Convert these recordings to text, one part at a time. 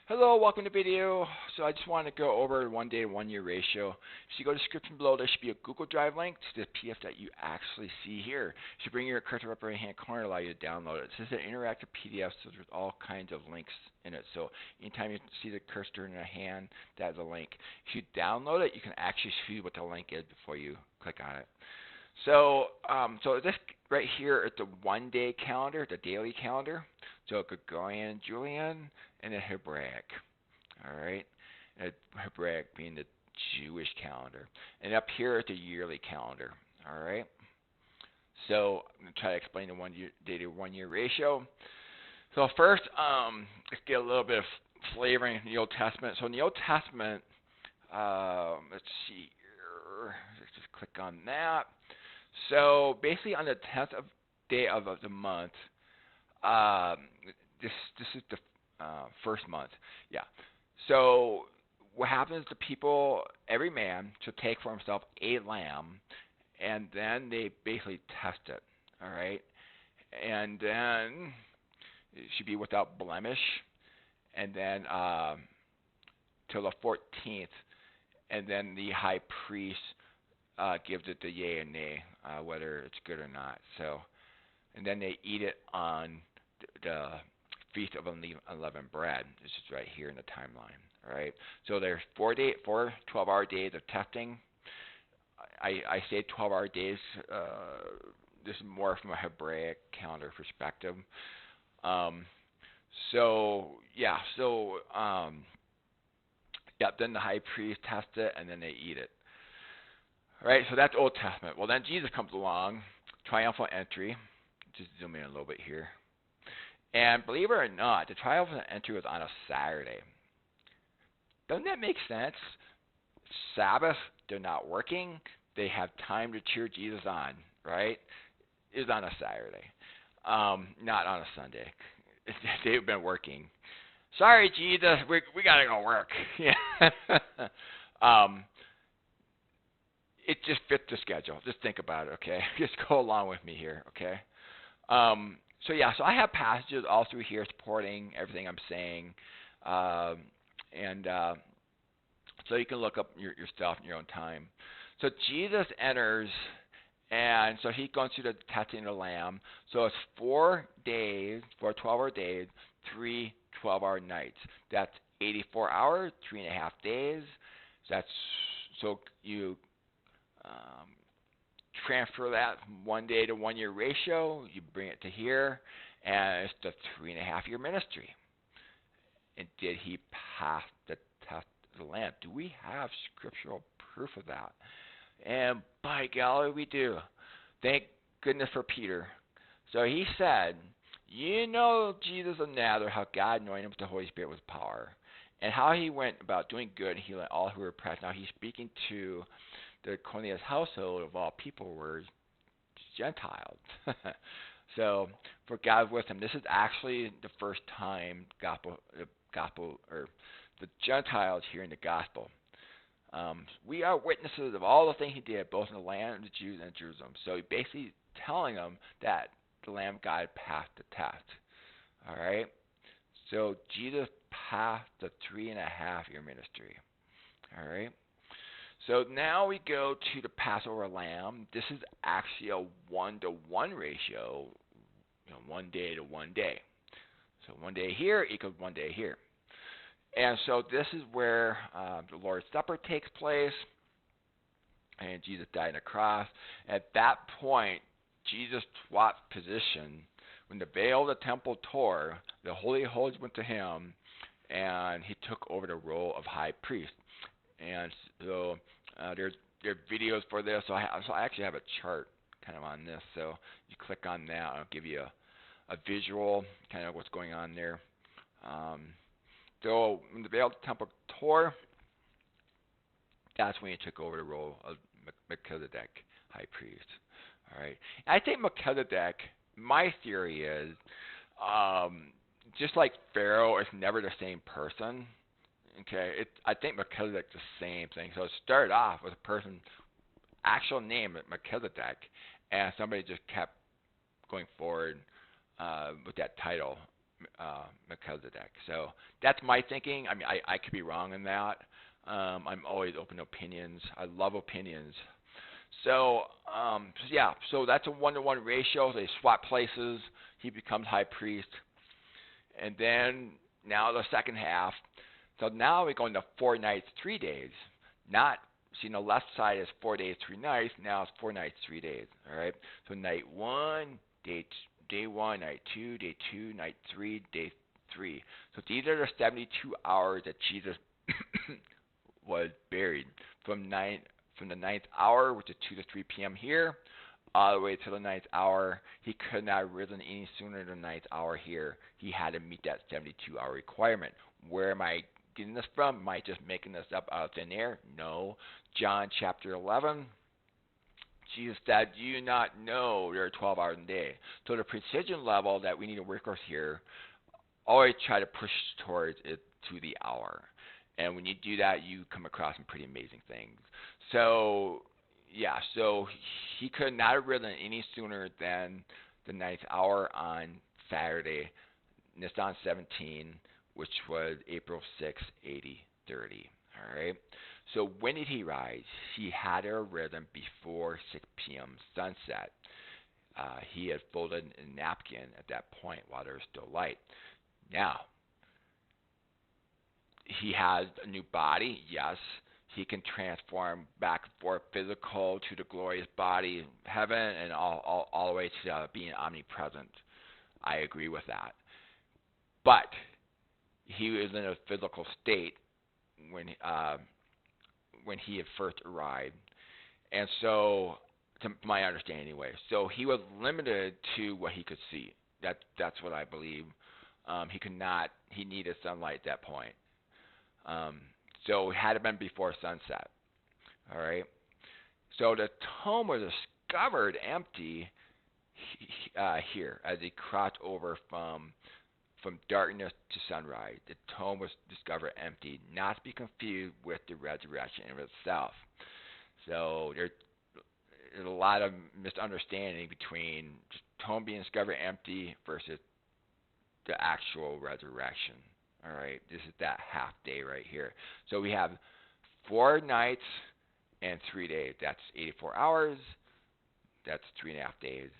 Hello, welcome to the video. So I just want to go over 1 day to 1 year ratio. If you go to the description below, there should be a Google Drive link to the PDF that you actually see here. You should bring your cursor up right hand corner, allow you to download it. This is an interactive PDF, so there's all kinds of links in it. So anytime you see the cursor in your hand, that's a link. If you download it, you can actually see what the link is before you click on it. So, this right here is the 1 day calendar, the daily calendar. So Gregorian, Julian, and the Hebraic. All right, and Hebraic being the Jewish calendar, and up here is the yearly calendar. All right. So I'm gonna try to explain the 1 day to 1 year ratio. So first, let's get a little bit of flavoring in the Old Testament. So in the Old Testament, let's see here. Let's just click on that. So basically, on the 10th day of the month, this is the first month. Yeah. So what happens to people? Every man should take for himself a lamb, and then they basically test it. All right, and then it should be without blemish, and then till the 14th, and then the high priest gives it the yay and nay, whether it's good or not. So, and then they eat it on the Feast of Unleavened Bread. This is right here in the timeline. All right. So there's 4 12-hour days of testing. I say 12-hour days. This is more from a Hebraic calendar perspective. So yeah. So yeah. Then the high priest tests it, and then they eat it. All right. So that's Old Testament. Well, then Jesus comes along, triumphal entry. Just zoom in a little bit here. And believe it or not, the triumphal entry was on a Saturday. Doesn't that make sense? Sabbath, they're not working. They have time to cheer Jesus on, right? It was on a Saturday, not on a Sunday. They've been working. Sorry, Jesus, we gotta go work. Yeah. It just fits the schedule. Just think about it, okay? Just go along with me here, okay? So yeah, so I have passages all through here supporting everything I'm saying, and so you can look up your stuff in your own time. So Jesus enters, and so he's going through the testing of the lamb. So it's 4 days, 12-hour days, 3 12-hour nights. That's 84 hours, 3.5 days. That's so you transfer that from 1 day to 1 year ratio, you bring it to here, and it's the 3.5 year ministry. And did he pass the test of the Lamb? Do we have scriptural proof of that? And by golly, we do. Thank goodness for Peter. So he said, you know Jesus of Nazareth, how God anointed him with the Holy Spirit with power, and how he went about doing good and healing all who were oppressed. Now he's speaking to the Cornelius household, of all people, were Gentiles. So for God with him, this is actually the first time gospel or the Gentiles hearing the gospel. We are witnesses of all the things he did, both in the land of the Jews and Jerusalem. So he's basically telling them that the Lamb of God passed the test. All right. So Jesus passed the 3.5 year ministry. All right. So now we go to the Passover lamb. This is actually a 1-to-1 ratio, 1 day to 1 day. So 1 day here equals 1 day here. And so this is where the Lord's Supper takes place, and Jesus died on the cross. At that point, Jesus swapped position. When the veil of the temple tore, the Holy of Holies went to him, and he took over the role of high priest. And so there are videos for this. So I actually have a chart kind of on this. So you click on that, I'll give you a visual kind of what's going on there. So when the veil of the temple tore, that's when he took over the role of Melchizedek, high priest. All right. And I think Melchizedek, my theory is, just like Pharaoh is never the same person. Okay, I think Melchizedek's the same thing. So it started off with a person, actual name Melchizedek, and somebody just kept going forward with that title, Melchizedek. So that's my thinking. I mean, I could be wrong in that. I'm always open to opinions. I love opinions. So that's a 1-to-1 ratio. They swap places. He becomes high priest, and then now the second half. So now we're going to 4 nights, 3 days. Not see, the left side is 4 days, 3 nights. Now it's 4 nights, 3 days. All right. So night one, day one, night two, day two, night three, day three. So these are the 72 hours that Jesus was buried from the ninth hour, which is 2 to 3 p.m. here, all the way to the ninth hour. He could not have risen any sooner than the ninth hour here. He had to meet that 72-hour requirement. Where am I getting this from? Am I just making this up out of thin air? No. John chapter 11, Jesus said, "Do you not know there are 12 hours in a day?" So the precision level that we need to work with here, always try to push towards it to the hour. And when you do that, you come across some pretty amazing things. So, yeah, so he could not have risen any sooner than the ninth hour on Saturday, Nisan 17, which was April 6, 30. All right. So when did he rise? He had to have risen before 6 p.m. sunset. He had folded a napkin at that point while there was still light. Now, he has a new body, yes. He can transform back and forth physical to the glorious body, heaven, and all the way to being omnipresent. I agree with that. But he was in a physical state when he had first arrived. And so, to my understanding anyway, so he was limited to what he could see. That's what I believe. He needed sunlight at that point. So it had been before sunset. All right. So the tomb was discovered empty here as he crossed over from darkness to sunrise. The tomb was discovered empty, not to be confused with the resurrection in itself. So there's a lot of misunderstanding between the tomb being discovered empty versus the actual resurrection. All right, this is that half day right here. So we have 4 nights and 3 days. That's 84 hours. That's 3.5 days.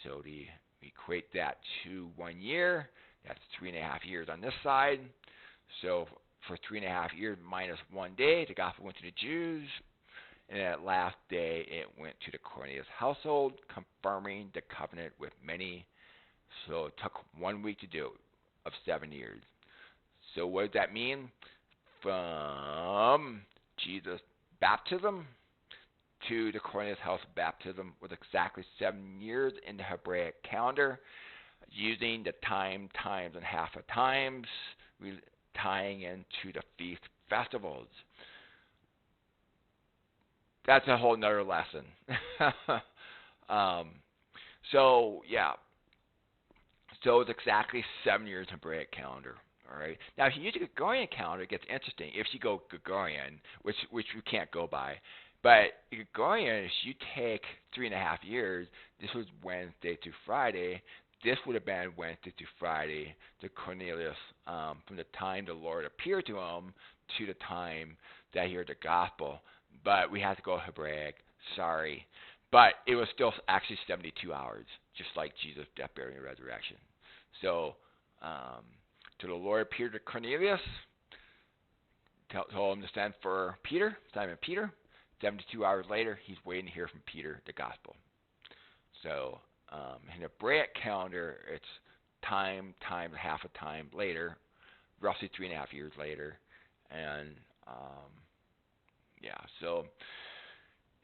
So we equate that to 1 year. That's 3.5 years on this side. So for 3.5 years minus 1 day, the gospel went to the Jews. And that last day, it went to the Cornelius household, confirming the covenant with many. So it took 1 week to do of 7 years. So what does that mean? From Jesus' baptism to the Cornelius house baptism was exactly 7 years in the Hebraic calendar, using the times, and half of times, tying into the feast festivals. That's a whole nother lesson. So it's exactly 7 years in Hebraic calendar. All right. Now, if you use a Gregorian calendar, it gets interesting. If you go Gregorian, which you can't go by, but Gregorian, if you take 3.5 years, this was Wednesday to Friday. This would have been Wednesday to Friday to Cornelius, from the time the Lord appeared to him to the time that he heard the gospel. But we had to go Hebraic. Sorry. But it was still actually 72 hours, just like Jesus' death, burial, and resurrection. So, to the Lord appeared to Cornelius, told him to send for Simon Peter. 72 hours later, he's waiting to hear from Peter the gospel. So, in the Hebraic calendar, it's time, half a time later, roughly 3.5 years later. And, so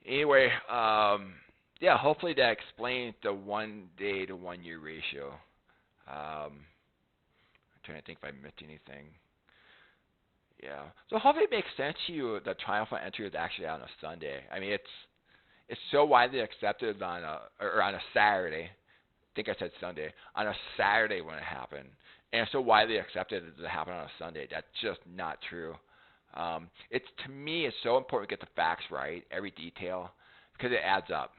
anyway, hopefully that explains the 1 day to 1 year ratio. I'm trying to think if I missed anything. Yeah. So hopefully it makes sense to you. The triumphal entry is actually on a Sunday. I mean, it's so widely accepted on a Saturday. I think I said Sunday. On a Saturday when it happened, and it's so widely accepted that it happened on a Sunday. That's just not true. To me, it's so important to get the facts right, every detail, because it adds up.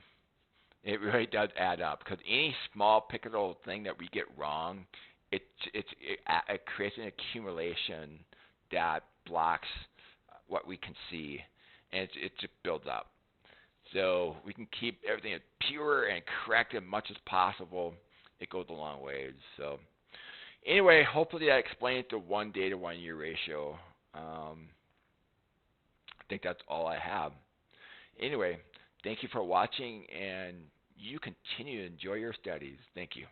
It really does add up. Because any small pivotal thing that we get wrong, it creates an accumulation that blocks what we can see, and it just builds up. So we can keep everything as pure and correct as much as possible. It goes a long way. So anyway, hopefully that explains the 1 day to 1 year ratio. I think that's all I have. Anyway, thank you for watching, and you continue to enjoy your studies. Thank you.